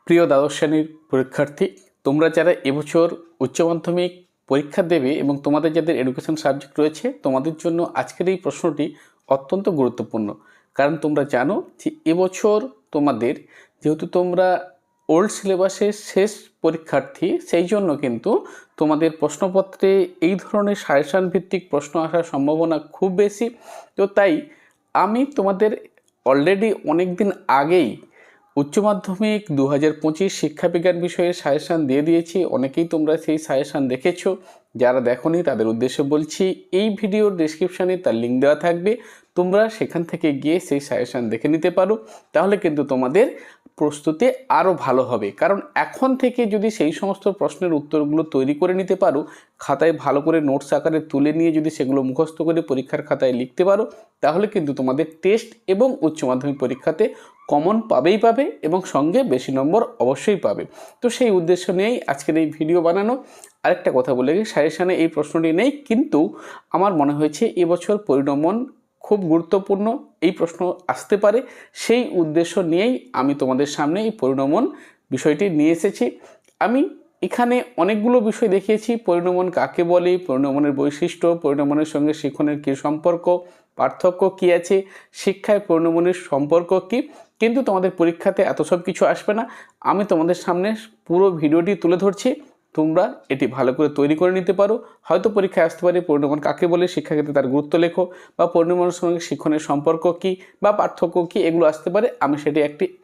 প্রিয় দ্বাদশ শ্রেণীর পরীক্ষার্থী, তোমরা যারা এবছর উচ্চ মাধ্যমিক পরীক্ষা দেবে এবং তোমাদের যাদের এডুকেশন সাবজেক্ট রয়েছে, তোমাদের জন্য আজকের এই প্রশ্নটি অত্যন্ত গুরুত্বপূর্ণ। কারণ তোমরা জানো যে এবছর তোমাদের, যেহেতু তোমরা ওল্ড সিলেবাসের শেষ পরীক্ষার্থী, সেই জন্য কিন্তু তোমাদের প্রশ্নপত্রে এই ধরনের সাজেশন ভিত্তিক প্রশ্ন আসার সম্ভাবনা খুব বেশি। তো তাই আমি তোমাদের অলরেডি অনেক দিন আগেই উচ্চ মাধ্যমিক 2025 শিক্ষাবিজ্ঞান বিষয়ে সাজেশান দিয়ে দিয়েছি। অনেকেই তোমরা সেই সাজেশান দেখেছো। যারা দেখোনি তাদের উদ্দেশ্যে বলছি, এই ভিডিওর ডেসক্রিপশানে তার লিঙ্ক দেওয়া থাকবে, তোমরা সেখান থেকে গিয়ে সেই সাজেশান দেখে নিতে পারো। তাহলে কিন্তু তোমাদের প্রস্তুতি আরও ভালো হবে। কারণ এখন থেকে যদি সেই সমস্ত প্রশ্নের উত্তরগুলো তৈরি করে নিতে পারো, খাতায় ভালো করে নোটস আকারে তুলে নিয়ে যদি সেগুলো মুখস্থ করে পরীক্ষার খাতায় লিখতে পারো, তাহলে কিন্তু তোমাদের টেস্ট এবং উচ্চ মাধ্যমিক পরীক্ষাতে কমন পাবেই পাবে এবং সঙ্গে বেশি নম্বর অবশ্যই পাবে। তো সেই উদ্দেশ্য নিয়েই আজকের এই ভিডিও বানানো। আরেকটা কথা বলে গিয়ে, সাজেশানে এই প্রশ্নটি নেই, কিন্তু আমার মনে হয়েছে এবছর পরিণমন খুব গুরুত্বপূর্ণ, এই প্রশ্ন আসতে পারে। সেই উদ্দেশ্য নিয়েই আমি তোমাদের সামনে এই পরিণমন বিষয়টি নিয়ে এসেছি। আমি এখানে অনেকগুলো বিষয় দেখিয়েছি। পরিণমন কাকে বলে, পরিণমনের বৈশিষ্ট্য, পরিণমনের সঙ্গে শিক্ষণের কী সম্পর্ক, পার্থক্য কী আছে, শিক্ষায় পরিণমনের সম্পর্ক কী। কিন্তু তোমাদের পরীক্ষাতে এত সব কিছু আসবে না। আমি তোমাদের সামনে পুরো ভিডিওটি তুলে ধরছি, তোমরা এটি ভালো করে তৈরি করে নিতে পারো। হয়তো পরীক্ষায় আসতে পারে পরিণমন কাকে বলে, শিক্ষাক্ষেত্রে তার গুরুত্ব লেখো, বা পরিণমনের সঙ্গে শিক্ষণের সম্পর্ক কী বা পার্থক্য কী, এগুলো আসতে পারে। আমি সেটি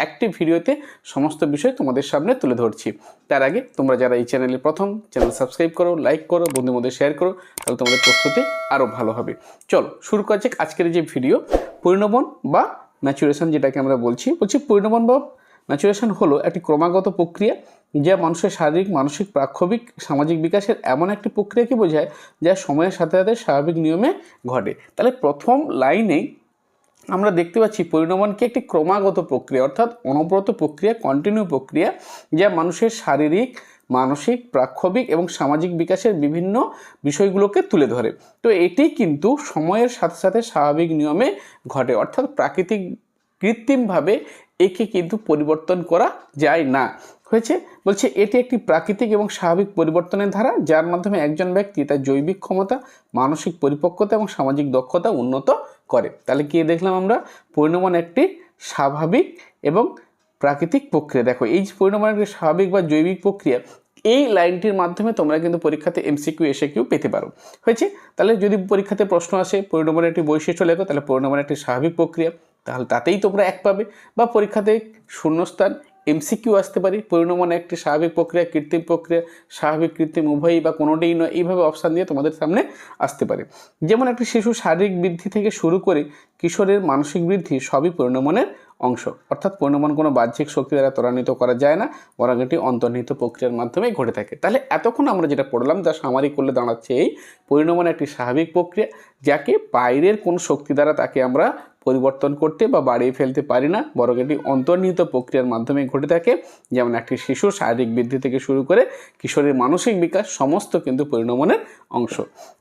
একটি ভিডিওতে সমস্ত বিষয় তোমাদের সামনে তুলে ধরছি। তার আগে তোমরা যারা এই চ্যানেলে প্রথম, চ্যানেল সাবস্ক্রাইব করো, লাইক করো, বন্ধুদের মধ্যে শেয়ার করো, তাহলে তোমাদের প্রস্তুতি আরও ভালো হবে। চলো শুরু করা যাক আজকের যে ভিডিও। পরিণমন বা ম্যাচুরেশন, যেটাকে আমরা বলছি পরিণমন বা ম্যাচুরেশন হলো একটি ক্রমাগত প্রক্রিয়া, যা মানুষের শারীরিক, মানসিক, প্রাক্ষবিক, সামাজিক বিকাশের এমন একটি প্রক্রিয়াকে বোঝায় যা সময়ের সাথে সাথে স্বাভাবিক নিয়মে ঘটে। তাহলে প্রথম লাইনেই আমরা দেখতে পাচ্ছি পরিণমনকে একটি ক্রমাগত প্রক্রিয়া, অর্থাৎ অনবরত প্রক্রিয়া, কন্টিনিউ প্রক্রিয়া, যা মানুষের শারীরিক, মানসিক, প্রাক্ষবিক এবং সামাজিক বিকাশের বিভিন্ন বিষয়গুলোকে তুলে ধরে। তো এটি কিন্তু সময়ের সাথে সাথে স্বাভাবিক নিয়মে ঘটে, অর্থাৎ প্রাকৃতিক, কৃত্রিমভাবে একে কিন্তু পরিবর্তন করা যায় না। হয়েছে বলছে এটি একটি প্রাকৃতিক এবং স্বাভাবিক পরিবর্তনের ধারা, যার মাধ্যমে একজন ব্যক্তি তার জৈবিক ক্ষমতা, মানসিক পরিপক্কতা এবং সামাজিক দক্ষতা উন্নত করে। তাহলে কি দেখলাম আমরা, পরিণমন একটি স্বাভাবিক এবং প্রাকৃতিক প্রক্রিয়া। দেখো এই যে পরিণমন একটি স্বাভাবিক বা জৈবিক প্রক্রিয়া, এই লাইনটির মাধ্যমে তোমরা কিন্তু পরীক্ষাতে এমসিকিউ এসএকিউ পেতে পারো। হয়েছে, তাহলে যদি পরীক্ষাতে প্রশ্ন আসে পরিণমনের একটি বৈশিষ্ট্য লেখো, তাহলে পরিণমন একটি স্বাভাবিক প্রক্রিয়া, তাহলে তাতেই তোমরা এক পাবে। বা পরীক্ষাতে শূন্যস্থান এমসিকিউ আসতে পারে, পরিণমন একটি স্বাভাবিক প্রক্রিয়া, কৃত্রিম প্রক্রিয়া, স্বাভাবিক কৃত্রিম উভয়ই বা কোনোটিই নয়, এইভাবে অপশান দিয়ে তোমাদের সামনে আসতে পারে। যেমন একটি শিশু শারীরিক বৃদ্ধি থেকে শুরু করে কিশোরের মানসিক বৃদ্ধি সবই পরিণমনের অংশ। অর্থাৎ পরিণমন কোনো বাহ্যিক শক্তি দ্বারা ত্বরান্বিত করা যায় না, বরং এটি অন্তর্নিহিত প্রক্রিয়ার মাধ্যমে ঘটে থাকে। তাহলে এতক্ষণ আমরা যেটা পড়লাম, যা সামারি করলে দাঁড়াচ্ছে এই পরিণমন একটি স্বাভাবিক প্রক্রিয়া, যাকে বাইরের কোনো শক্তি দ্বারা তাকে আমরা পরিবর্তন করতে বা বাড়িয়ে ফেলতে পারি না, বরং এটি অন্তর্নিহিত প্রক্রিয়ার মাধ্যমে ঘটে থাকে। যেমন একটি শিশুর শারীরিক বৃদ্ধি থেকে শুরু করে কিশোরের মানসিক বিকাশ সমস্ত কিন্তু পরিণমনের অংশ।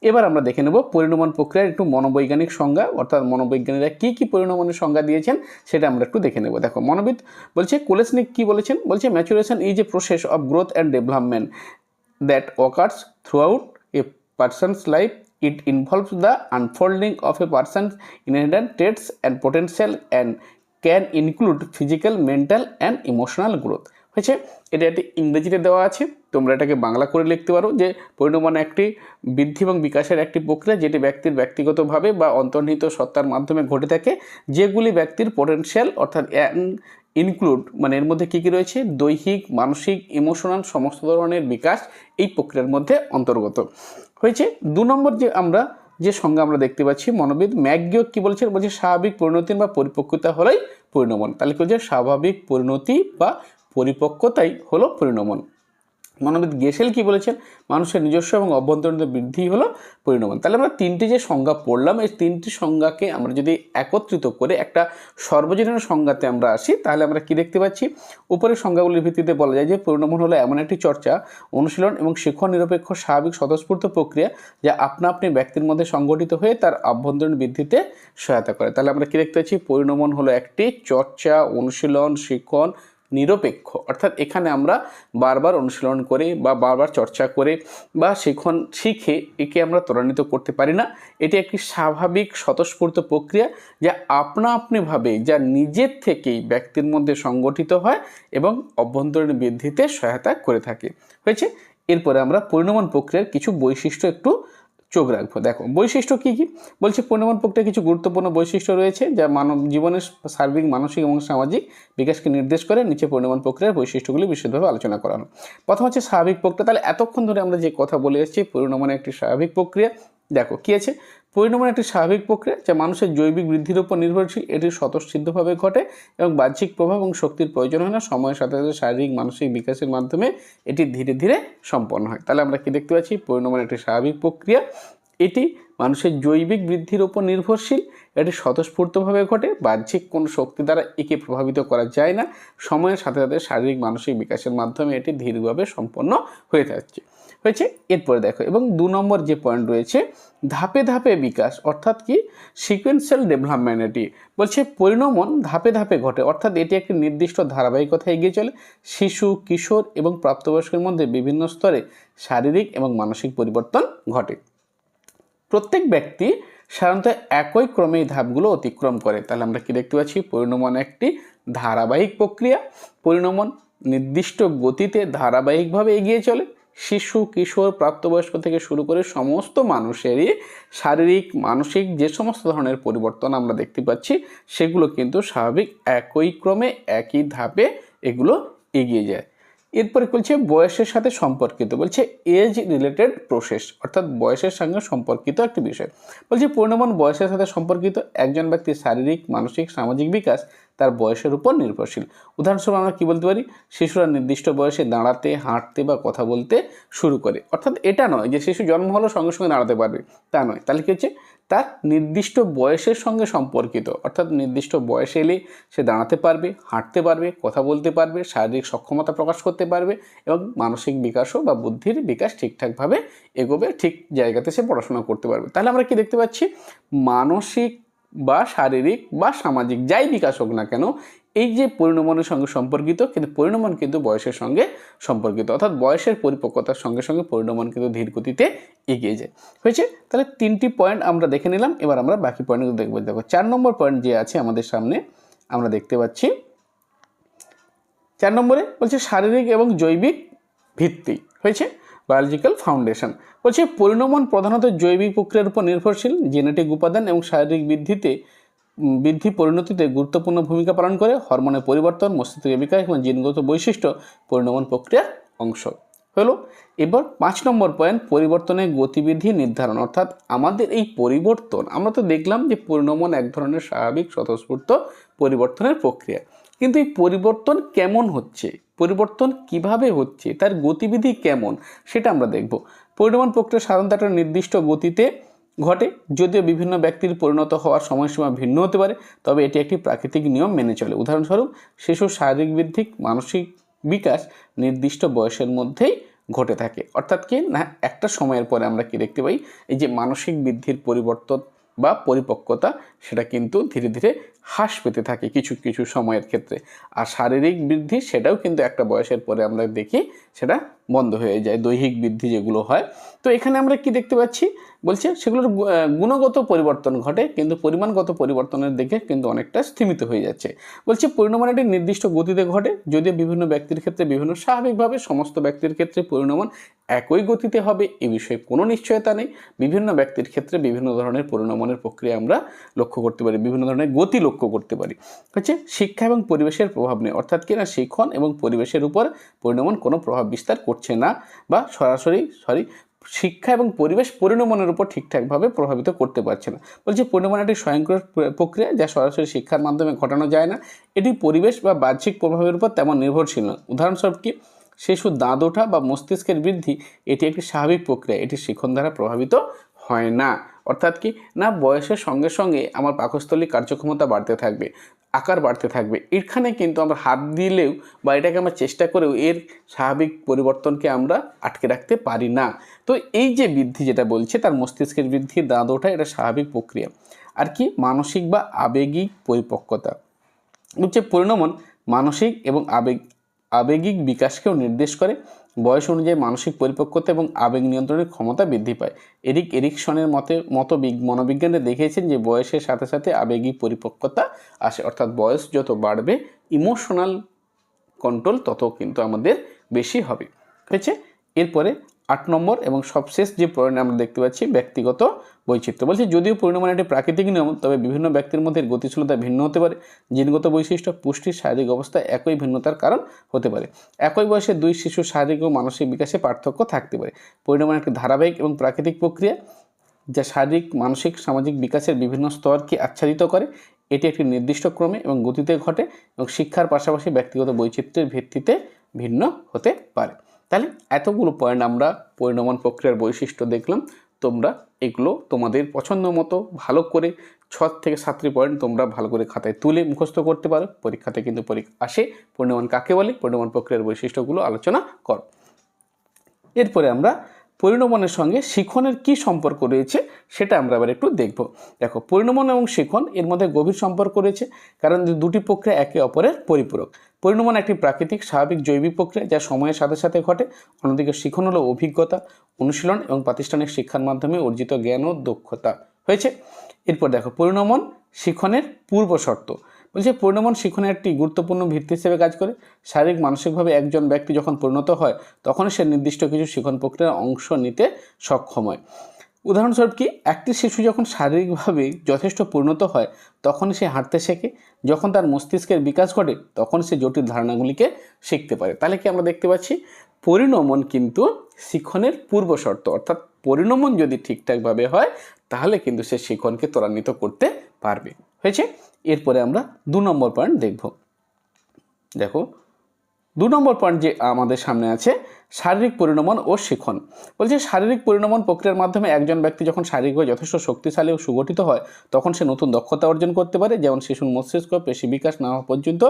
এবার আমরা দেখে নেব পরিণমন প্রক্রিয়ার একটু মনোবৈজ্ঞানিক সংজ্ঞা, অর্থাৎ মনোবৈজ্ঞানিকরা কী কী পরিণমনের সংজ্ঞা দিয়েছেন সেটা আমরা একটু দেখে নেব। দেখো মনোবিদ বলছে, কোলেসনিক কী বলেছেন, বলছে maturation is a process of growth and development that occurs throughout a person's life. It involves the unfolding of a person's inherent traits and potential and can include physical, mental and emotional growth. হয়েছে, এটা একটি ইংরেজিতে দেওয়া আছে, তোমরা এটাকে বাংলা করে লিখতে পারো যে পরিণমন একটি বৃদ্ধি এবং বিকাশের একটি প্রক্রিয়া, যেটি ব্যক্তির ব্যক্তিগতভাবে বা অন্তর্নিহিত সত্তার মাধ্যমে ঘটে থাকে, যেগুলি ব্যক্তির পোটেনশিয়াল অর্থাৎ ইনক্লুড, মানে এর মধ্যে কী কী রয়েছে, দৈহিক, মানসিক, ইমোশনাল সমস্ত ধরনের বিকাশ এই প্রক্রিয়ার মধ্যে অন্তর্গত। হয়েছে, 2 নম্বর যে সংজ্ঞা আমরা দেখতে পাচ্ছি, মনোবিদ ম্যাকগিও কী বলছেন, বলছে স্বাভাবিক পরিণতি বা পরিপক্কতা হলোই পরিণমন। তাহলে কি হচ্ছে, স্বাভাবিক পরিণতি বা পরিপক্কতাই হলো পরিণমন। মনোবিদ গেসেল কি বলেছেন, মানুষের নিজস্ব এবং অভ্যন্তরীণ বৃদ্ধি হলো পরিণমন। তাহলে আমরা তিনটি যে সংজ্ঞা পড়লাম, এই তিনটি সংজ্ঞাকে আমরা যদি একত্রিত করে একটা সর্বজনীন সংজ্ঞাতে আমরা আসি, তাহলে আমরা কি দেখতে পাচ্ছি, উপরের সংজ্ঞাগুলির ভিত্তিতে বলা যায় যে পরিণমন হলো এমন একটি চর্চা, অনুশীলন এবং শিক্ষণ নিরপেক্ষ স্বাভাবিক স্বতঃস্ফূর্ত প্রক্রিয়া, যা আপনা আপনি ব্যক্তির মধ্যে সংগঠিত হয়ে তার আভ্যন্তরীণ বৃদ্ধিতে সহায়তা করে। তাহলে আমরা কি দেখতে পাচ্ছি, পরিণমন হলো একটি চর্চা, অনুশীলন, শিক্ষণ নিরপেক্ষ, অর্থাৎ এখানে আমরা বারবার অনুশীলন করে বা বারবার চর্চা করে বা শিখে একে আমরা ত্বরান্বিত করতে পারি না। এটি একটি স্বাভাবিক স্বতঃস্ফূর্ত প্রক্রিয়া যা আপনা আপনিভাবে যা নিজের থেকেই ব্যক্তির মধ্যে সংগঠিত হয় এবং অভ্যন্তরীণ বৃদ্ধিতে সহায়তা করে থাকে। হয়েছে। এরপরে আমরা পরিণমন প্রক্রিয়ার কিছু বৈশিষ্ট্য একটু চোখ রাখবো। দেখো বৈশিষ্ট্য কী কী বলছে। পরিণমন প্রক্রিয়ার কিছু গুরুত্বপূর্ণ বৈশিষ্ট্য রয়েছে যা মানব জীবনের সার্বিক মানসিক এবং সামাজিক বিকাশকে নির্দেশ করে। নিচে পরিণমন প্রক্রিয়ার বৈশিষ্ট্যগুলি বিশদভাবে আলোচনা করা হলো। প্রথম হচ্ছে স্বাভাবিক প্রক্রিয়া। তাহলে এতক্ষণ ধরে আমরা যে কথা বলে এসেছি পরিণমনের একটি স্বাভাবিক প্রক্রিয়া। দেখো কী আছে, পরিণমন একটি স্বাভাবিক প্রক্রিয়া যা মানুষের জৈবিক বৃদ্ধির উপর নির্ভরশীল। এটি স্বতঃসিদ্ধভাবে ঘটে এবং বাহ্যিক প্রভাব এবং শক্তির প্রয়োজন হয় না। সময়ের সাথে সাথে শারীরিক মানসিক বিকাশের মাধ্যমে এটি ধীরে ধীরে সম্পন্ন হয়। তাহলে আমরা কি দেখতে পাচ্ছি, পরিণমন একটি স্বাভাবিক প্রক্রিয়া, এটি মানুষের জৈবিক বৃদ্ধির উপর নির্ভরশীল, এটি স্বতঃস্ফূর্তভাবে ঘটে, বাহ্যিক কোনো শক্তি দ্বারা একে প্রভাবিত করা যায় না। সময়ের সাথে সাথে শারীরিক মানসিক বিকাশের মাধ্যমে এটি ধীরভাবে সম্পন্ন হয়ে থাকছে। হয়েছে। এরপরে দেখো, এবং 2 নম্বর যে পয়েন্ট রয়েছে ধাপে ধাপে বিকাশ, অর্থাৎ কি সিকোয়েন্সিয়াল ডেভেলপমেন্ট। এটি বলছে পরিণমন ধাপে ধাপে ঘটে, অর্থাৎ এটি একটি নির্দিষ্ট ধারাবাহিকতায় এগিয়ে চলে। শিশু, কিশোর এবং প্রাপ্তবয়স্কের মধ্যে বিভিন্ন স্তরে শারীরিক এবং মানসিক পরিবর্তন ঘটে। প্রত্যেক ব্যক্তি সাধারণত একই ক্রমে এই ধাপগুলো অতিক্রম করে। তাহলে আমরা কি দেখতে পাচ্ছি, পরিণমন একটি ধারাবাহিক প্রক্রিয়া। পরিণমন নির্দিষ্ট গতিতে ধারাবাহিকভাবে এগিয়ে চলে। শিশু, কিশোর, প্রাপ্তবয়স্ক থেকে শুরু করে সমস্ত মানুষেরই শারীরিক মানসিক যে সমস্ত ধরনের পরিবর্তন আমরা দেখতে পাচ্ছি সেগুলো কিন্তু স্বাভাবিক একই ক্রমে একই ধাপে এগুলো এগিয়ে যায়। এরপরে বলছে বয়সের সাথে সম্পর্কিত, বলছে এজ রিলেটেড প্রসেস, অর্থাৎ বয়সের সঙ্গে সম্পর্কিত একটি বিষয়। বলছে পরিণমন বয়সের সাথে সম্পর্কিত। একজন ব্যক্তির শারীরিক, মানসিক, সামাজিক বিকাশ তার বয়সের উপর নির্ভরশীল। উদাহরণস্বরূপ আমরা কি বলতে পারি, শিশুরা নির্দিষ্ট বয়সে দাঁড়াতে, হাঁটতে বা কথা বলতে শুরু করে। অর্থাৎ এটা নয় যে শিশু জন্ম হলো সঙ্গে সঙ্গে দাঁড়াতে পারবে, তা নয়। তাহলে কি হচ্ছে, তার নির্দিষ্ট বয়সের সঙ্গে সম্পর্কিত, অর্থাৎ নির্দিষ্ট বয়সে এলে সে দাঁড়াতে পারবে, হাঁটতে পারবে, কথা বলতে পারবে, শারীরিক সক্ষমতা প্রকাশ করতে পারবে এবং মানসিক বিকাশও বা বুদ্ধির বিকাশ ঠিকঠাকভাবে এগোবে, ঠিক জায়গাতে সে পড়াশোনা করতে পারবে। তাহলে আমরা কি দেখতে পাচ্ছি, মানসিক বা শারীরিক বা সামাজিক যাই বিকাশ হোক না কেন, এই যে পরিণমনের সঙ্গে সম্পর্কিত, কিন্তু পরিণমন কিন্তু বয়সের সঙ্গে সম্পর্কিত, অর্থাৎ বয়সের পরিপক্কতার সঙ্গে সঙ্গে পরিণমন কিন্তু ধীর গতিতে এগিয়ে যায়। হয়েছে। তাহলে 3টি পয়েন্ট আমরা দেখে নিলাম। এবার আমরা বাকি পয়েন্টগুলো দেখবো। দেখো 4 নম্বর পয়েন্ট যে আছে আমাদের সামনে, আমরা দেখতে পাচ্ছি 4 নম্বরে বলছে শারীরিক এবং জৈবিক ভিত্তি। হয়েছে, বায়োলজিক্যাল ফাউন্ডেশন। বলছে পরিণমন প্রধানত জৈবিক প্রক্রিয়ার উপর নির্ভরশীল। জেনেটিক উপাদান এবং শারীরিক বৃদ্ধি পরিণতিতে গুরুত্বপূর্ণ ভূমিকা পালন করে। হরমোনের পরিবর্তন, মস্তিষ্কের বিকাশ এবং জিনগত বৈশিষ্ট্য পরিণমন প্রক্রিয়ার অংশ হলো। এবার 5 নম্বর পয়েন্ট, পরিবর্তনের গতিবিধি নির্ধারণ, অর্থাৎ আমাদের এই পরিবর্তন, আমরা তো দেখলাম যে পরিণমন এক ধরনের স্বাভাবিক স্বতঃস্ফূর্ত পরিবর্তনের প্রক্রিয়া, কিন্তু এই পরিবর্তন কেমন হচ্ছে, পরিবর্তন কিভাবে হচ্ছে, তার গতিবিধি কেমন, সেটা আমরা দেখব। পরিণমন প্রক্রিয়া সাধারণত একটা নির্দিষ্ট গতিতে ঘটে, যদিও বিভিন্ন ব্যক্তির পরিণত হওয়ার সময়সীমা ভিন্ন হতে পারে, তবে এটি একটি প্রাকৃতিক নিয়ম মেনে চলে। উদাহরণস্বরূপ শিশুর শারীরিক বৃদ্ধি, মানসিক বিকাশ নির্দিষ্ট বয়সের মধ্যেই ঘটে থাকে। অর্থাৎ কি না, একটা সময়ের পরে আমরা কি দেখতে পাই, এই যে মানসিক বৃদ্ধির পরিবর্তন বা পরিপক্কতা সেটা কিন্তু ধীরে ধীরে হ্রাস পেতে থাকে কিছু কিছু সময়ের ক্ষেত্রে। আর শারীরিক বৃদ্ধি সেটাও কিন্তু একটা বয়সের পরে আমরা দেখি সেটা বন্ধ হয়ে যায়, দৈহিক বৃদ্ধি যেগুলো হয়। তো এখানে আমরা কি দেখতে পাচ্ছি, বলছে সেগুলোর গুণগত পরিবর্তন ঘটে, কিন্তু পরিমাণগত পরিবর্তনের দিকে কিন্তু অনেকটা স্থিমিত হয়ে যাচ্ছে। বলছে পরিণমন একটি নির্দিষ্ট গতিতে ঘটে, যদিও বিভিন্ন ব্যক্তির ক্ষেত্রে বিভিন্ন। স্বাভাবিকভাবে সমস্ত ব্যক্তির ক্ষেত্রে পরিণমন একই গতিতে হবে এ বিষয়ে কোনো নিশ্চয়তা নেই। বিভিন্ন ব্যক্তির ক্ষেত্রে বিভিন্ন ধরনের পরিণমনের প্রক্রিয়া আমরা লক্ষ্য করতে পারি, বিভিন্ন ধরনের গতি লক্ষ্য করতে পারি। হচ্ছে শিক্ষা এবং পরিবেশের প্রভাব নেই, অর্থাৎ কি না, শিক্ষণ এবং পরিবেশের উপর পরিণমন কোনো প্রভাব বিস্তার করছে না, বা শিক্ষা এবং পরিবেশ পরিণমনের উপর ঠিকঠাকভাবে প্রভাবিত করতে পারছে না। বলছে পরিণমন একটি স্বয়ংক্রিয় প্রক্রিয়া যা সরাসরি শিক্ষার মাধ্যমে ঘটানো যায় না। এটি পরিবেশ বা বাহ্যিক প্রভাবের উপর তেমন নির্ভরশীল নয়। উদাহরণস্বরূপ কি, শিশুর দাঁত ওঠা বা মস্তিষ্কের বৃদ্ধি এটি একটি স্বাভাবিক প্রক্রিয়া, এটি শিক্ষণ দ্বারা প্রভাবিত হয় না। অর্থাৎ কি না, বয়সের সঙ্গে সঙ্গে আমার পাকস্থলী কার্যক্ষমতা বাড়তে থাকবে, আকার বাড়তে থাকবে, এখানে কিন্তু আমরা হাত দিলেও বা এটাকে আমরা চেষ্টা করেও এর স্বাভাবিক পরিবর্তনকে আমরা আটকে রাখতে পারি না। তো এই যে বৃদ্ধি যেটা বলছে, তার মস্তিষ্কের বৃদ্ধি, দাঁত ওঠা, এটা স্বাভাবিক প্রক্রিয়া। আর কি মানসিক বা আবেগিক পরিপক্কতা, বলছে পরিণমন মানসিক এবং আবেগিক বিকাশকেও নির্দেশ করে। বয়স অনুযায়ী মানসিক পরিপক্কতা এবং আবেগ নিয়ন্ত্রণের ক্ষমতা বৃদ্ধি পায়। এরিকসনের মনোবিজ্ঞানে দেখিয়েছেন যে বয়সের সাথে সাথে আবেগিক পরিপক্কতা আসে, অর্থাৎ বয়স যত বাড়বে ইমোশনাল কন্ট্রোল তত কিন্তু আমাদের বেশি হবে। হয়েছে। এরপরে 8 নম্বর এবং সবশেষ যে পয়েন্ট আমরা দেখতে পাচ্ছি ব্যক্তিগত বৈচিত্র্য। বলছে যদিও পরিণাম একটি প্রাকৃতিক নিয়ম, তবে বিভিন্ন ব্যক্তির মধ্যে গতিশীলতা ভিন্ন হতে পারে। জিনগত বৈশিষ্ট্য, পুষ্টি, শারীরিক অবস্থা একই ভিন্নতার কারণ হতে পারে। একই বয়সে দুই শিশুর শারীরিক ও মানসিক বিকাশে পার্থক্য থাকতে পারে। পরিণাম একটি ধারাবাহিক এবং প্রাকৃতিক প্রক্রিয়া যা শারীরিক, মানসিক, সামাজিক বিকাশের বিভিন্ন স্তরকে আচ্ছাদিত করে। এটি একটি নির্দিষ্ট ক্রমে এবং গতিতে ঘটে এবং শিক্ষার পাশাপাশি ব্যক্তিগত বৈচিত্র্যের ভিত্তিতে ভিন্ন হতে পারে। তাহলে এতগুলো পয়েন্ট আমরা পরিণামন প্রক্রিয়ার বৈশিষ্ট্য দেখলাম। তোমরা এগুলো তোমাদের পছন্দ মতো ভালো করে 6 থেকে 7টি পয়েন্ট তোমরা ভালো করে খাতায় তুলে মুখস্থ করতে পারো। পরীক্ষাতে কিন্তু পরীক্ষা আসে পরিণামন কাকে বলে, পরিণামন প্রক্রিয়ার বৈশিষ্ট্যগুলো আলোচনা করো। এরপরে আমরা পরিণমনের সঙ্গে শিখনের কি সম্পর্ক রয়েছে সেটা আমরা আবার একটু দেখব। দেখো, পরিণমন এবং শিখন এর মধ্যে গভীর সম্পর্ক রয়েছে, কারণ দুটি প্রক্রিয়া একে অপরের পরিপূরক। পরিণমন একটি প্রাকৃতিক স্বাভাবিক জৈবিক প্রক্রিয়া যা সময়ের সাথে সাথে ঘটে। অন্যদিকে শিখন হলো অভিজ্ঞতা, অনুশীলন এবং প্রাতিষ্ঠানিক শিক্ষার মাধ্যমে অর্জিত জ্ঞান ও দক্ষতা। হয়েছে। এরপর দেখো, পরিণমন শিখনের পূর্ব শর্ত। বলছে পরিণমন শিখনের একটি গুরুত্বপূর্ণ ভিত্তি হিসেবে কাজ করে। শারীরিক মানসিকভাবে একজন ব্যক্তি যখন পরিণত হয় তখন সে নির্দিষ্ট কিছু শিখন প্রক্রিয়ার অংশ নিতে সক্ষম হয়। উদাহরণস্বরূপ কি, একটি শিশু যখন শারীরিকভাবে যথেষ্ট পরিণত হয় তখন সে হাঁটতে শেখে। যখন তার মস্তিষ্কের বিকাশ ঘটে তখন সে জটিল ধারণাগুলিকে শিখতে পারে। তাহলে কি আমরা দেখতে পাচ্ছি পরিণমন কিন্তু শিখনের পূর্ব শর্ত, অর্থাৎ পরিণমন যদি ঠিকঠাকভাবে হয় তাহলে কিন্তু সে শিখনকে ত্বরান্বিত করতে পারবে। হয়েছে। এরপরে আমরা 2 নম্বর পয়েন্ট দেখব। দেখো, 2 নম্বর পয়েন্ট যে আমাদের সামনে আছে শারীরিক পরিণমন ও শিখন। বলছে শারীরিক পরিণমন প্রক্রিয়ার মাধ্যমে একজন ব্যক্তি যখন শারীরিকভাবে যথেষ্ট শক্তিশালী ও সুগঠিত হয় তখন সে নতুন দক্ষতা অর্জন করতে পারে। যেমন শিশুর মস্তিষ্ক পেশি বিকাশ না হওয়া পর্যন্ত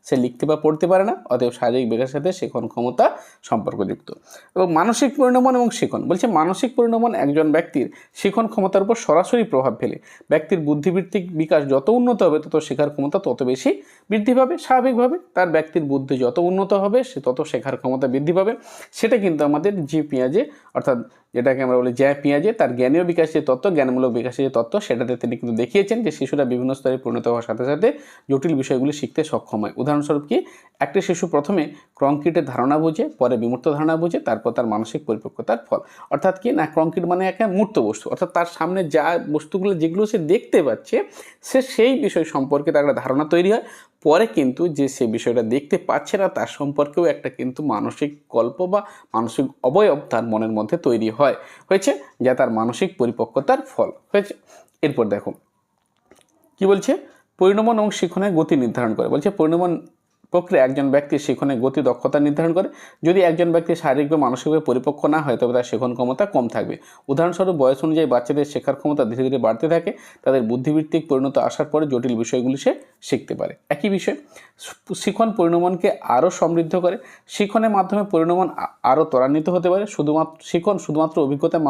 সে লিখতে বা পড়তে পারে না, অতএব শারীরিক বিকাশের সাথে শিখন ক্ষমতা সম্পর্কযুক্ত। এবং মানসিক পরিণমন এবং শিখন। বলছে মানসিক পরিণমন একজন ব্যক্তির শিখন ক্ষমতার উপর সরাসরি প্রভাব ফেলে। ব্যক্তির বুদ্ধিবৃত্তিক বিকাশ যত উন্নত হবে তত শেখার ক্ষমতা তত বেশি বৃদ্ধি পাবে। স্বাভাবিকভাবে তার ব্যক্তির বুদ্ধি যত উন্নত হবে সে তত শেখার ক্ষমতা বৃদ্ধি পাবে। সেটা কিন্তু আমাদের জি পিয়াজে, অর্থাৎ যেটাকে আমরা বলি জ্যা পিয়াজে, তার জ্ঞানীয় বিকাশের যে তত্ত্ব, জ্ঞানমূলক বিকাশের যে তত্ত্ব, সেটাতে তিনি কিন্তু দেখিয়েছেন যে শিশুরা বিভিন্ন স্তরে পরিণত হওয়ার সাথে সাথে জটিল বিষয়গুলি শিখতে সক্ষম হয়। উদাহরণস্বরূপ কি, একটি শিশু প্রথমে কংক্রিটের ধারণা বুঝে, পরে বিমূর্ত ধারণা বুঝে, তারপর তার মানসিক পরিপক্কতার ফল। অর্থাৎ কি না, কংক্রিট মানে একটা মূর্ত বস্তু, অর্থাৎ তার সামনে যা বস্তুগুলো যেগুলো সে দেখতে পাচ্ছে সে সেই বিষয় সম্পর্কে তার একটা ধারণা তৈরি হয়। পরে কিন্তু যে সে বিষয়টা দেখতে পাচ্ছে না তার সম্পর্কেও একটা কিন্তু মানসিক কল্প বা মানসিক অবয়ব তার মনের মধ্যে তৈরি হয়েছে, যা তার মানসিক পরিপক্কতার ফল হয়েছে। এরপর দেখো কি বলছে, পরিণমন এবং শিখনের গতি নির্ধারণ করে। বলছে পরিণমন প্রক্রিয়া একজন ব্যক্তির শিখনের গতি দক্ষতা নির্ধারণ করে। যদি একজন ব্যক্তি শারীরিক বা মানসিকভাবে পরিপক্ক না হয় তবে তার শিখন ক্ষমতা কম থাকবে। উদাহরণস্বরূপ বয়স অনুযায়ী বাচ্চাদের শেখার ক্ষমতা ধীরে ধীরে বাড়তে থাকে। তাদের বুদ্ধিবৃত্তিক পরিণত আসার পরে জটিল বিষয়গুলি সে শিখতে পারে। একই বিষয় শিখন পরিণমনকে আরও সমৃদ্ধ করে। শিখনের মাধ্যমে পরিণমন আরও ত্বরান্বিত হতে পারে। শিখন শুধুমাত্র অভিজ্ঞতার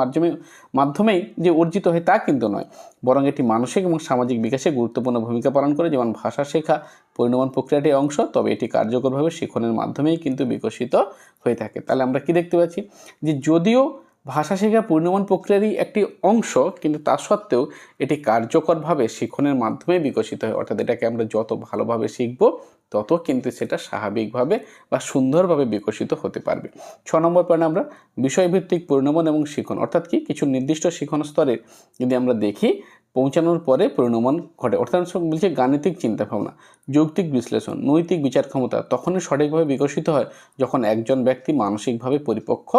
মাধ্যমেই যে অর্জিত হয় তা কিন্তু নয়, বরং এটি মানসিক এবং সামাজিক বিকাশে গুরুত্বপূর্ণ ভূমিকা পালন করে। যেমন ভাষা শেখা পরিণমন প্রক্রিয়াটির অংশ, তবে এটি কার্যকরভাবে শিখনের মাধ্যমেই কিন্তু বিকশিত হয়ে থাকে। তাহলে আমরা কি দেখতে পাচ্ছি যে যদিও ভাষা শেখা পরিণমন প্রক্রিয়ারই একটি অংশ, কিন্তু তা সত্ত্বেও এটি কার্যকরভাবে শিখনের মাধ্যমে বিকশিত হয়। অর্থাৎ এটাকে আমরা যত ভালোভাবে শিখব তত কিন্তু সেটা স্বাভাবিকভাবে বা সুন্দরভাবে বিকশিত হতে পারবে। 6 নম্বর পয়েন্ট আমরা বিষয়ভিত্তিক পরিণমন এবং শিখন। অর্থাৎ কি, কিছু নির্দিষ্ট শিখন স্তরে যদি আমরা দেখি পৌঁছানোর পরে পরিণমন ঘটে। অর্থাৎ বলছে গাণিতিক চিন্তাভাবনা, যৌক্তিক বিশ্লেষণ, নৈতিক বিচার ক্ষমতা তখনই সঠিকভাবে বিকশিত হয় যখন একজন ব্যক্তি মানসিকভাবে পরিপক্ক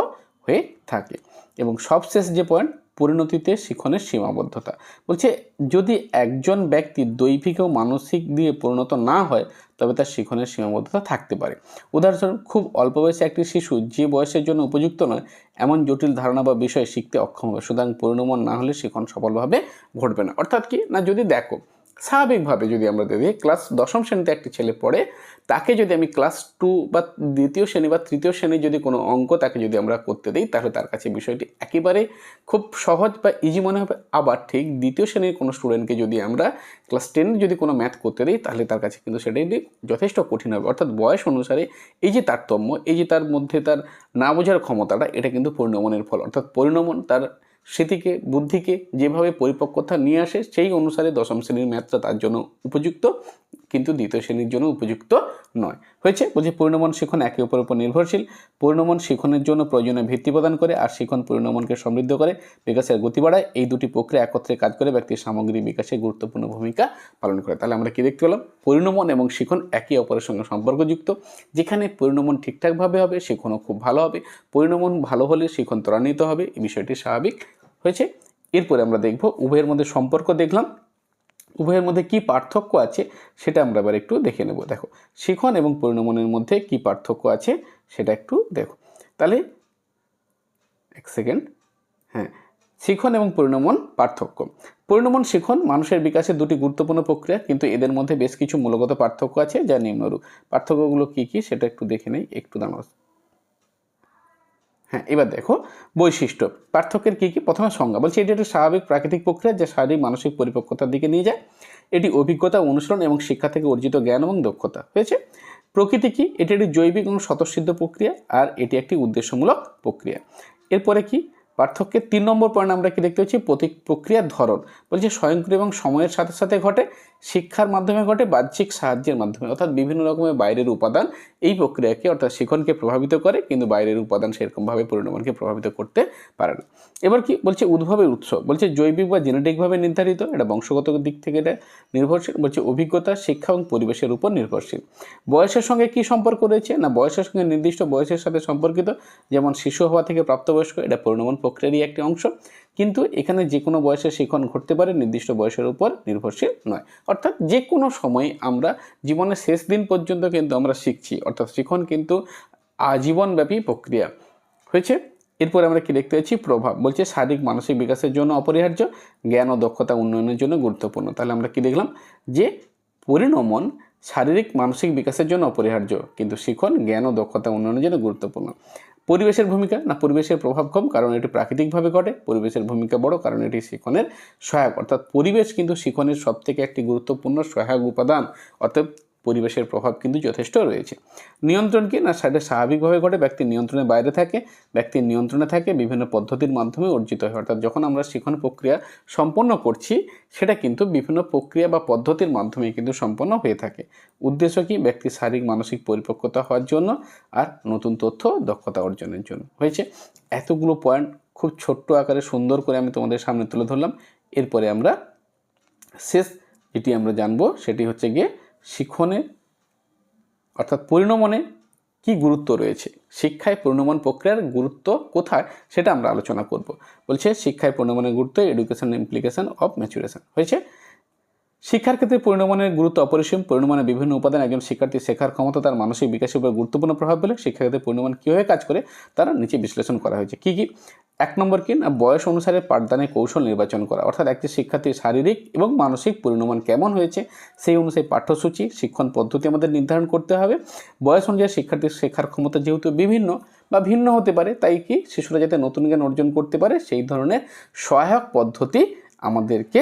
হয়ে থাকে। এবং সবশেষ যে পয়েন্ট, পরিণতিতে শিখনের সীমাবদ্ধতা। বলছে যদি একজন ব্যক্তি দৈহিক ও মানসিক দিয়ে পরিণত না হয় তবে তার শিখনের সীমাবদ্ধতা থাকতে পারে। উদাহরণস্বরূপ খুব অল্প বয়সে একটি শিশু যে বয়সের জন্য উপযুক্ত নয় এমন জটিল ধারণা বা বিষয় শিখতে অক্ষম হবে। সুতরাং পরিণমন না হলে শিখন সফলভাবে ঘটবে না। অর্থাৎ কি না, যদি দেখো স্বাভাবিকভাবে যদি আমরা দেখি ক্লাস দশম শ্রেণীতে একটি ছেলে পড়ে, তাকে যদি আমি ক্লাস 2 বা দ্বিতীয় শ্রেণী বা তৃতীয় শ্রেণীর যদি কোনো অঙ্ক তাকে যদি আমরা করতে দিই, তাহলে তার কাছে বিষয়টি একেবারে খুব সহজ বা ইজি মনে হবে। আবার ঠিক দ্বিতীয় শ্রেণীর কোনো স্টুডেন্টকে যদি আমরা ক্লাস 10 যদি কোনো ম্যাথ করতে দিই, তাহলে তার কাছে কিন্তু সেটাই যথেষ্ট কঠিন হবে। অর্থাৎ বয়স অনুসারে এই যে তারতম্য, এই যে তার মধ্যে তার না বোঝার ক্ষমতাটা, এটা কিন্তু পরিণমনের ফল। অর্থাৎ পরিণমন তার স্মৃতিকে, বুদ্ধিকে যেভাবে পরিপক্কতা নিয়ে আসে, সেই অনুসারে দশম শ্রেণীর ম্যাথটা তার জন্য উপযুক্ত, কিন্তু দ্বিতীয় শ্রেণীর জন্য উপযুক্ত নয়। হয়েছে, বলছে পরিণমন শিখন একে অপরের উপর নির্ভরশীল। পরিণমন শিখনের জন্য প্রয়োজনীয় ভিত্তি প্রদান করে, আর শিখন পরিণমনকে সমৃদ্ধ করে, বিকাশের গতি বাড়ায়। এই দুটি প্রক্রিয়া একত্রে কাজ করে ব্যক্তির সামগ্রিক বিকাশে গুরুত্বপূর্ণ ভূমিকা পালন করে। তাহলে আমরা কি দেখতে পেলাম? পরিণমন এবং শিখন একে অপরের সঙ্গে সম্পর্কযুক্ত। যেখানে পরিণমন ঠিকঠাকভাবে হবে, শিখনও খুব ভালো হবে। পরিণমন ভালো হলে শিখন ত্বরান্বিত হবে, এই বিষয়টি স্বাভাবিক। হয়েছে, এরপরে আমরা দেখব উভয়ের মধ্যে সম্পর্ক দেখলাম, উভয়ের মধ্যে কি পার্থক্য আছে সেটা আমরা এবার একটু দেখে নেব। দেখো, শিখন এবং পরিণমনের মধ্যে কি পার্থক্য আছে সেটা একটু দেখো। তাহলে এক সেকেন্ড, হ্যাঁ, শিখন এবং পরিণমন পার্থক্য। পরিণমন শিখন মানুষের বিকাশে দুটি গুরুত্বপূর্ণ প্রক্রিয়া, কিন্তু এদের মধ্যে বেশ কিছু মূলগত পার্থক্য আছে যা নিম্নরূপ। পার্থক্যগুলো কি কি সেটা একটু দেখে নেই, একটু দাঁড়াও। হ্যাঁ, এবার দেখো বৈশিষ্ট্য পার্থক্যের কী কী। প্রথমে সংজ্ঞা, বলছি এটি একটি স্বাভাবিক প্রাকৃতিক প্রক্রিয়া যা শারীরিক মানসিক পরিপক্কতার দিকে নিয়ে যায়। এটি অভিজ্ঞতা, অনুশীলন এবং শিক্ষা থেকে অর্জিত জ্ঞান এবং দক্ষতা। হয়েছে। প্রকৃতি কি? এটি একটি জৈবিক এবং স্বতঃসিদ্ধ প্রক্রিয়া, আর এটি একটি উদ্দেশ্যমূলক প্রক্রিয়া। এরপরে কি পার্থক্যের 3 নম্বর পয়েন্ট আমরা কি দেখতে পাচ্ছি? প্রক্রিয়ার ধরন, বলছে স্বয়ংক্রিয় এবং সময়ের সাথে সাথে ঘটে, শিক্ষার মাধ্যমে ঘটে, বাহ্যিক সাহায্যের মাধ্যমে, অর্থাৎ বিভিন্ন রকমের বাইরের উপাদান এই প্রক্রিয়াকে অর্থাৎ শিখনকে প্রভাবিত করে, কিন্তু বাইরের উপাদান সেরকমভাবে পরিণমনকে প্রভাবিত করতে পারে না। এবার কি বলছে? উদ্ভবের উৎস, বলছে জৈবিক বা জেনেটিকভাবে নির্ধারিত, এটা বংশগত দিক থেকে এটা নির্ভরশীল। বলছে অভিজ্ঞতা, শিক্ষা এবং পরিবেশের উপর নির্ভরশীল। বয়সের সঙ্গে কি সম্পর্ক রয়েছে? না, বয়সের সঙ্গে নির্দিষ্ট বয়সের সাথে সম্পর্কিত, যেমন শিশু হওয়া থেকে প্রাপ্তবয়স্ক, এটা পরিণমন প্রক্রিয়ারই একটি অংশ। কিন্তু এখানে যে কোনো বয়সে শিখন ঘটতে পারে, নির্দিষ্ট বয়সের উপর নির্ভরশীল নয়। অর্থাৎ যে কোনো সময় আমরা জীবনের শেষ দিন পর্যন্ত কিন্তু আমরা শিখছি, অর্থাৎ শিখন কিন্তু আজীবনব্যাপী প্রক্রিয়া। হয়েছে। এরপর আমরা কি দেখতে পাচ্ছি? প্রভাব, বলছে শারীরিক মানসিক বিকাশের জন্য অপরিহার্য, জ্ঞান ও দক্ষতা উন্নয়নের জন্য গুরুত্বপূর্ণ। তাহলে আমরা কি দেখলাম? যে পরিণমন শারীরিক মানসিক বিকাশের জন্য অপরিহার্য, কিন্তু শিখন জ্ঞান ও দক্ষতা উন্নয়নের জন্য গুরুত্বপূর্ণ। পরিবেশের ভূমিকা, না পরিবেশের প্রভাব কম, কারণ এটি প্রাকৃতিকভাবে ঘটে। পরিবেশের ভূমিকা বড়, কারণ এটি শিখনের সহায়ক। অর্থাৎ পরিবেশ কিন্তু শিখনের সবথেকে একটি গুরুত্বপূর্ণ সহায়ক উপাদান, অর্থাৎ পরিবেশের প্রভাব কিন্তু যথেষ্ট রয়েছে। নিয়ন্ত্রণ কি? না, সেটা স্বাভাবিকভাবে ঘটে, ব্যক্তির নিয়ন্ত্রণের বাইরে থাকে, ব্যক্তির নিয়ন্ত্রণে থাকে, বিভিন্ন পদ্ধতির মাধ্যমে অর্জিত হয়। অর্থাৎ যখন আমরা শিখন প্রক্রিয়া সম্পন্ন করছি, সেটা কিন্তু বিভিন্ন প্রক্রিয়া বা পদ্ধতির মাধ্যমে কিন্তু সম্পন্ন হয়ে থাকে। উদ্দেশ্য কি? ব্যক্তির শারীরিক মানসিক পরিপক্কতা হওয়ার জন্য, আর নতুন তথ্য দক্ষতা অর্জনের জন্য। হয়েছে। এতগুলো পয়েন্ট খুব ছোট্ট আকারে সুন্দর করে আমি তোমাদের সামনে তুলে ধরলাম। এরপরে আমরা শেষ যেটি আমরা জানবো সেটি হচ্ছে গিয়ে শিখনে অর্থাৎ পরিণমনে কি গুরুত্ব রয়েছে, শিক্ষায় পরিণমন প্রক্রিয়ার গুরুত্ব কোথায় সেটা আমরা আলোচনা করব। বলছে শিক্ষায় পরিণমনের গুরুত্ব, এডুকেশন ইমপ্লিকেশন অফ ম্যাচুরেশন। হয়েছে। শিক্ষার ক্ষেত্রে পরিণমনের গুরুত্ব অপরিসীম। পরিণমনের বিভিন্ন উপাদান একজন শিক্ষার্থীর শেখার ক্ষমতা, তার মানসিক বিকাশের উপর গুরুত্বপূর্ণ প্রভাব ফেলে। শিক্ষাক্ষেত্রে পরিণমন কীভাবে কাজ করে তারা নিচে বিশ্লেষণ করা হয়েছে। কী কী? 1 নম্বর কি? না, বয়স অনুসারে পাঠদানের কৌশল নির্বাচন করা, অর্থাৎ একটি শিক্ষার্থীর শারীরিক এবং মানসিক পরিণমন কেমন হয়েছে সেই অনুযায়ী পাঠ্যসূচি, শিক্ষণ পদ্ধতি আমাদের নির্ধারণ করতে হবে। বয়স অনুযায়ী শিক্ষার্থীর শেখার ক্ষমতা যেহেতু বিভিন্ন বা ভিন্ন হতে পারে, তাই কি শিশুরা যাতে নতুন জ্ঞান অর্জন করতে পারে সেই ধরনের সহায়ক পদ্ধতি আমাদেরকে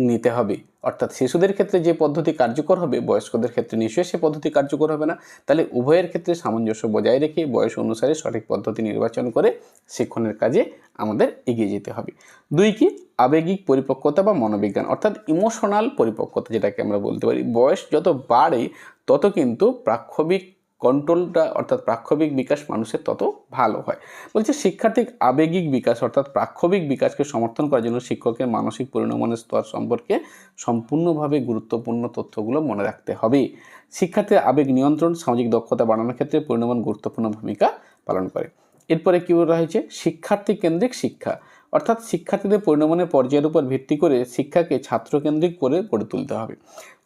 নিতে হবে। অর্থাৎ শিশুদের ক্ষেত্রে যে পদ্ধতি কার্যকর হবে, বয়স্কদের ক্ষেত্রে নিশ্চয়ই সে পদ্ধতি কার্যকর হবে না। তাহলে উভয়ের ক্ষেত্রে সামঞ্জস্য বজায় রেখে বয়স অনুসারে সঠিক পদ্ধতি নির্বাচন করে শিক্ষণের কাজে আমাদের এগিয়ে যেতে হবে। 2 কি? আবেগিক পরিপক্কতা বা মনোবিজ্ঞান, অর্থাৎ ইমোশনাল পরিপক্কতা যেটাকে আমরা বলতে পারি। বয়স যত বাড়ে তত কিন্তু প্রাক্ষবিক কন্ট্রোলটা অর্থাৎ প্রাক্ষবিক বিকাশ মানুষের তত ভালো হয়। বলছে শিক্ষার্থীর আবেগিক বিকাশ অর্থাৎ প্রাক্ষবিক বিকাশকে সমর্থন করার জন্য শিক্ষকের মানসিক পরিণমনের স্তর সম্পর্কে সম্পূর্ণভাবে গুরুত্বপূর্ণ তথ্যগুলো মনে রাখতে হবে। শিক্ষার্থীর আবেগ নিয়ন্ত্রণ, সামাজিক দক্ষতা বাড়ানোর ক্ষেত্রে পরিণমন গুরুত্বপূর্ণ ভূমিকা পালন করে। এরপরে কী বলা হয়েছে? শিক্ষার্থী কেন্দ্রিক শিক্ষা, অর্থাৎ শিক্ষার্থীদের পরিণমনের পর্যায়ের উপর ভিত্তি করে শিক্ষাকে ছাত্রকেন্দ্রিক করে গড়ে তুলতে হবে।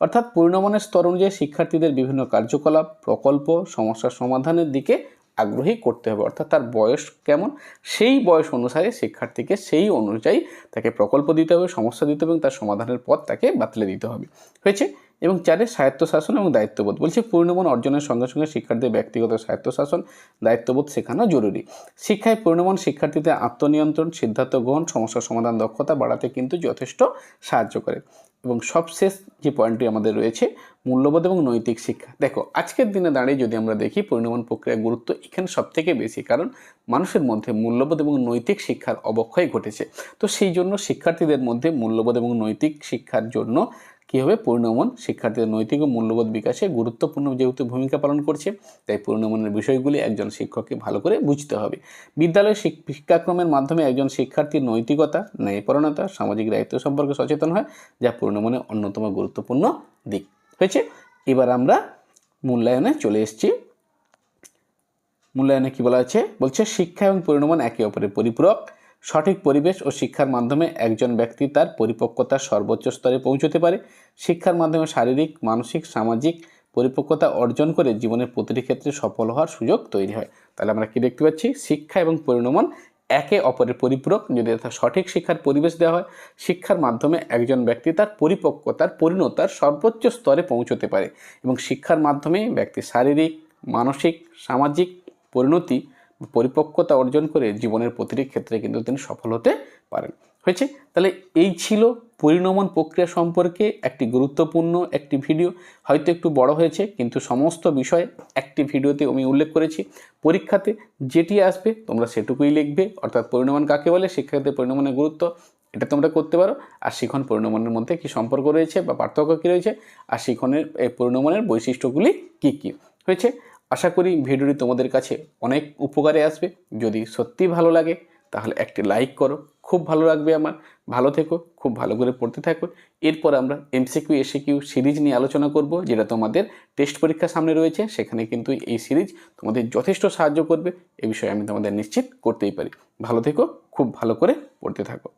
অর্থাৎ পরিণমনের স্তর অনুযায়ী শিক্ষার্থীদের বিভিন্ন কার্যকলাপ, প্রকল্প, সমস্যার সমাধানের দিকে আগ্রহী করতে হবে, অর্থাৎ তার বয়স কেমন সেই বয়স অনুসারে শিক্ষার্থীকে সেই অনুযায়ী তাকে প্রকল্প দিতে হবে, সমস্যা দিতে হবে এবং তার সমাধানের পথ তাকে বাতলে দিতে হবে। হয়েছে। এবং 4 স্বায়ত্তশাসন এবং দায়িত্ববোধ। বলছে পূর্ণমান অর্জনের সঙ্গে সঙ্গে শিক্ষার্থীদের ব্যক্তিগত স্বায়ত্তশাসন, দায়িত্ববোধ শেখানো জরুরি। শিক্ষায় পূর্ণমান শিক্ষার্থীদের আত্মনিয়ন্ত্রণ, সিদ্ধান্ত গ্রহণ, সমস্যা সমাধান দক্ষতা বাড়াতে কিন্তু যথেষ্ট সাহায্য করে। এবং সবশেষ যে পয়েন্টটি আমাদের রয়েছে, মূল্যবোধ এবং নৈতিক শিক্ষা। দেখো আজকের দিনে দাঁড়িয়ে যদি আমরা দেখি পরিণামন প্রক্রিয়ার গুরুত্ব এখানে সবথেকে বেশি, কারণ মানুষের মধ্যে মূল্যবোধ এবং নৈতিক শিক্ষার অবক্ষয় ঘটেছে। তো সেই জন্য শিক্ষার্থীদের মধ্যে মূল্যবোধ এবং নৈতিক শিক্ষার জন্য কী হবে, পরিণামন শিক্ষার্থীদের নৈতিক ও মূল্যবোধ বিকাশে গুরুত্বপূর্ণ যেহেতু ভূমিকা পালন করছে, তাই পরিণামনের বিষয়গুলি একজন শিক্ষককে ভালো করে বুঝতে হবে। বিদ্যালয়ের শিক্ষাক্রমের মাধ্যমে একজন শিক্ষার্থীর নৈতিকতা, ন্যায়পরায়ণতা, সামাজিক দায়িত্ব সম্পর্কে সচেতন হয়, যা পরিণামনের অন্যতম গুরুত্বপূর্ণ দিক। হয়েছে। এবার আমরা মূল্যায়নে চলে এসেছি। মূল্যায়নে কি বলা আছে, বলছে শিক্ষা এবং পরিণামন একে অপরের পরিপূরক। সঠিক পরিবেশ ও শিক্ষার মাধ্যমে একজন ব্যক্তি তার পরিপক্কতার সর্বোচ্চ স্তরে পৌঁছতে পারে। শিক্ষার মাধ্যমে শারীরিক, মানসিক, সামাজিক পরিপক্কতা অর্জন করে জীবনের প্রতিটি ক্ষেত্রে সফল হওয়ার সুযোগ তৈরি হয়। তাহলে আমরা কি দেখতে পাচ্ছি, শিক্ষা এবং পরিণামন একে অপরের পরিপূরক। যদি সঠিক শিক্ষার পরিবেশ দেওয়া হয়, শিক্ষার মাধ্যমে একজন ব্যক্তি তার পরিপক্কতার, পরিণতার সর্বোচ্চ স্তরে পৌঁছতে পারে এবং শিক্ষার মাধ্যমে ব্যক্তি শারীরিক, মানসিক, সামাজিক পরিণতি, পরিপক্কতা অর্জন করে জীবনের প্রতিটি ক্ষেত্রে কিন্তু তিনি সফল হতে পারেন। হয়েছে। তাহলে এই ছিল পরিণামন প্রক্রিয়া সম্পর্কে একটি গুরুত্বপূর্ণ একটি ভিডিও। হয়তো একটু বড় হয়েছে, কিন্তু সমস্ত বিষয় একটি ভিডিওতে আমি উল্লেখ করেছি। পরীক্ষাতে যেটি আসবে তোমরা সেটুকুই লিখবে, অর্থাৎ পরিণামন কাকে বলে, শিক্ষাক্ষেত্রে পরিণামনের গুরুত্ব, এটা তোমরা করতে পারো। আর শিখন পরিণামনের মধ্যে কী সম্পর্ক রয়েছে বা পার্থক্য কী রয়েছে, আর শিখনের পরিণামনের বৈশিষ্ট্যগুলি কী কী। হয়েছে। আশা করি ভিডিওটি তোমাদের কাছে অনেক উপকারে আসবে। যদি সত্যি ভালো লাগে তাহলে একটি লাইক করো, খুব ভালো লাগবে আমার। ভালো থেকো, খুব ভালো করে পড়তে থাকো। এরপর আমরা এমসিকিউ এসিকিউ সিরিজ নিয়ে আলোচনা করব, যেটা তোমাদের টেস্ট পরীক্ষার সামনে রয়েছে। সেখানে কিন্তু এই সিরিজ তোমাদের যথেষ্ট সাহায্য করবে, এ বিষয়ে আমি তোমাদের নিশ্চিত করতেই পারি। ভালো থেকো, খুব ভালো করে পড়তে থাকো।